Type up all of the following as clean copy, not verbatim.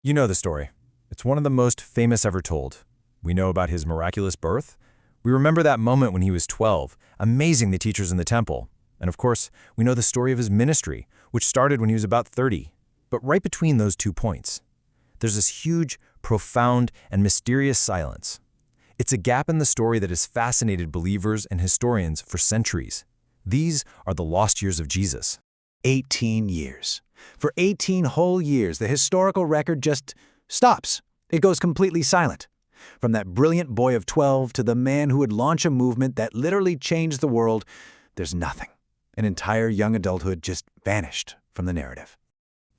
You know the story. It's one of the most famous ever told. We know about his miraculous birth. We remember that moment when he was 12, amazing the teachers in the temple. And of course, we know the story of his ministry, which started when he was about 30. But right between those 2 points, there's this huge, profound, and mysterious silence. It's a gap in the story that has fascinated believers and historians for centuries. These are the lost years of Jesus. 18 years. For 18 whole years, the historical record just stops. It goes completely silent. From that brilliant boy of 12 to the man who would launch a movement that literally changed the world, there's nothing. An entire young adulthood just vanished from the narrative.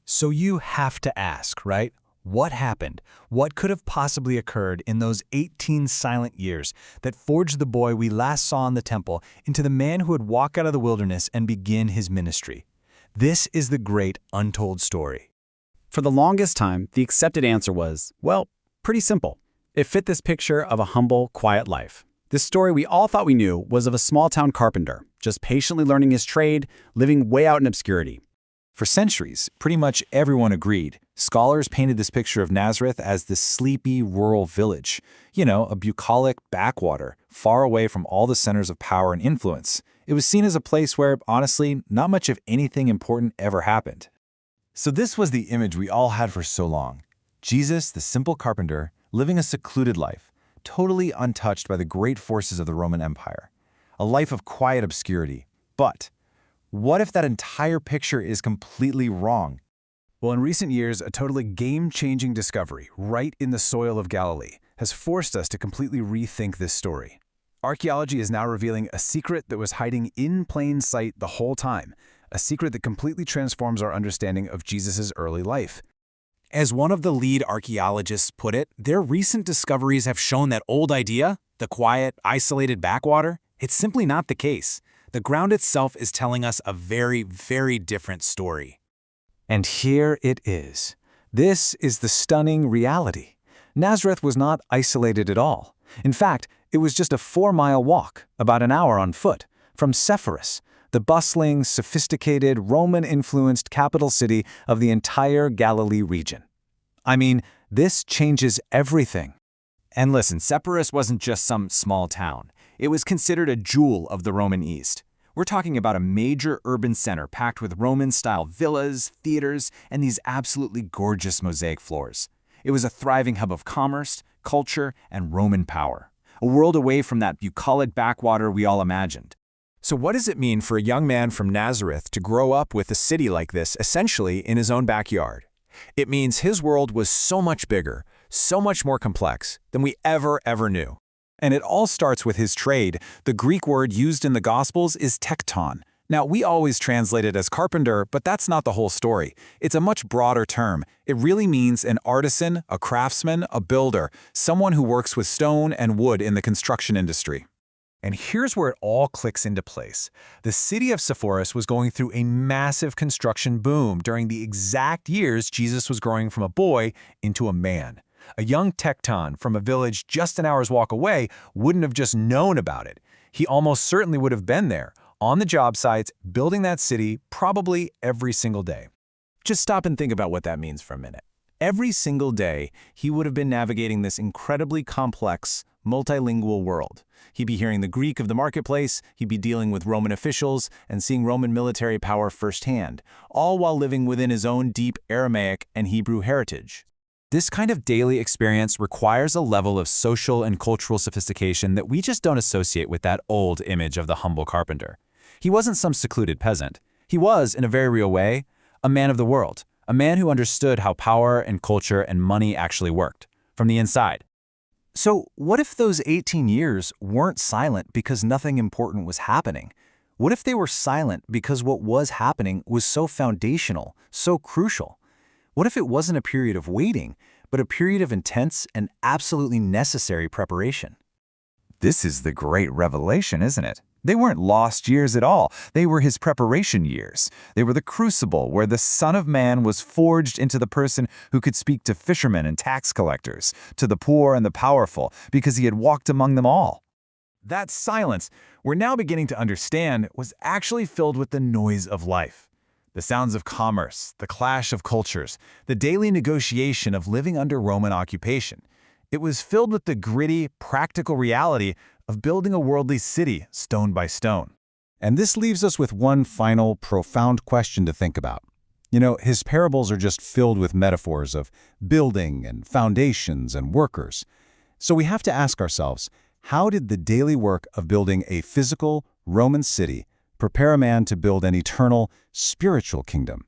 So you have to ask, right? What happened? What could have possibly occurred in those 18 silent years that forged the boy we last saw in the temple into the man who would walk out of the wilderness and begin his ministry? This is the great untold story. For the longest time, the accepted answer was, well, pretty simple. It fit this picture of a humble, quiet life. This story we all thought we knew was of a small-town carpenter, just patiently learning his trade, living way out in obscurity. For centuries, pretty much everyone agreed. Scholars painted this picture of Nazareth as this sleepy rural village. A bucolic backwater, far away from all the centers of power and influence. It was seen as a place where, honestly, not much of anything important ever happened. So this was the image we all had for so long. Jesus, the simple carpenter, living a secluded life, totally untouched by the great forces of the Roman Empire. A life of quiet obscurity. But what if that entire picture is completely wrong? Well, in recent years, a totally game-changing discovery right in the soil of Galilee has forced us to completely rethink this story. Archaeology is now revealing a secret that was hiding in plain sight the whole time, a secret that completely transforms our understanding of Jesus' early life. As one of the lead archaeologists put it, their recent discoveries have shown that old idea, the quiet, isolated backwater, it's simply not the case. The ground itself is telling us a very, very different story. And here it is. This is the stunning reality. Nazareth was not isolated at all. In fact, it was just a 4-mile walk, about an hour on foot, from Sepphoris, the bustling, sophisticated, Roman-influenced capital city of the entire Galilee region. I mean, this changes everything. And listen, Sepphoris wasn't just some small town. It was considered a jewel of the Roman East. We're talking about a major urban center packed with Roman-style villas, theaters, and these absolutely gorgeous mosaic floors. It was a thriving hub of commerce, culture, and Roman power. A world away from that bucolic backwater we all imagined. So what does it mean for a young man from Nazareth to grow up with a city like this essentially in his own backyard? It means his world was so much bigger, so much more complex than we ever knew. And it all starts with his trade. The Greek word used in the Gospels is tekton. Now, we always translate it as carpenter, but that's not the whole story. It's a much broader term. It really means an artisan, a craftsman, a builder, someone who works with stone and wood in the construction industry. And here's where it all clicks into place. The city of Sepphoris was going through a massive construction boom during the exact years Jesus was growing from a boy into a man. A young tekton from a village just an hour's walk away wouldn't have just known about it. He almost certainly would have been there, on the job sites, building that city probably every single day. Just stop and think about what that means for a minute. Every single day, he would have been navigating this incredibly complex, multilingual world. He'd be hearing the Greek of the marketplace, he'd be dealing with Roman officials, and seeing Roman military power firsthand, all while living within his own deep Aramaic and Hebrew heritage. This kind of daily experience requires a level of social and cultural sophistication that we just don't associate with that old image of the humble carpenter. He wasn't some secluded peasant. He was, in a very real way, a man of the world, a man who understood how power and culture and money actually worked, from the inside. So what if those 18 years weren't silent because nothing important was happening? What if they were silent because what was happening was so foundational, so crucial? What if it wasn't a period of waiting, but a period of intense and absolutely necessary preparation? This is the great revelation, isn't it? They weren't lost years at all. They were his preparation years. They were the crucible where the Son of Man was forged into the person who could speak to fishermen and tax collectors, to the poor and the powerful, because he had walked among them all. That silence, we're now beginning to understand, was actually filled with the noise of life. The sounds of commerce, the clash of cultures, the daily negotiation of living under Roman occupation. It was filled with the gritty, practical reality of building a worldly city stone by stone. And this leaves us with one final, profound question to think about. His parables are just filled with metaphors of building and foundations and workers. So we have to ask ourselves, how did the daily work of building a physical Roman city prepare a man to build an eternal, spiritual kingdom?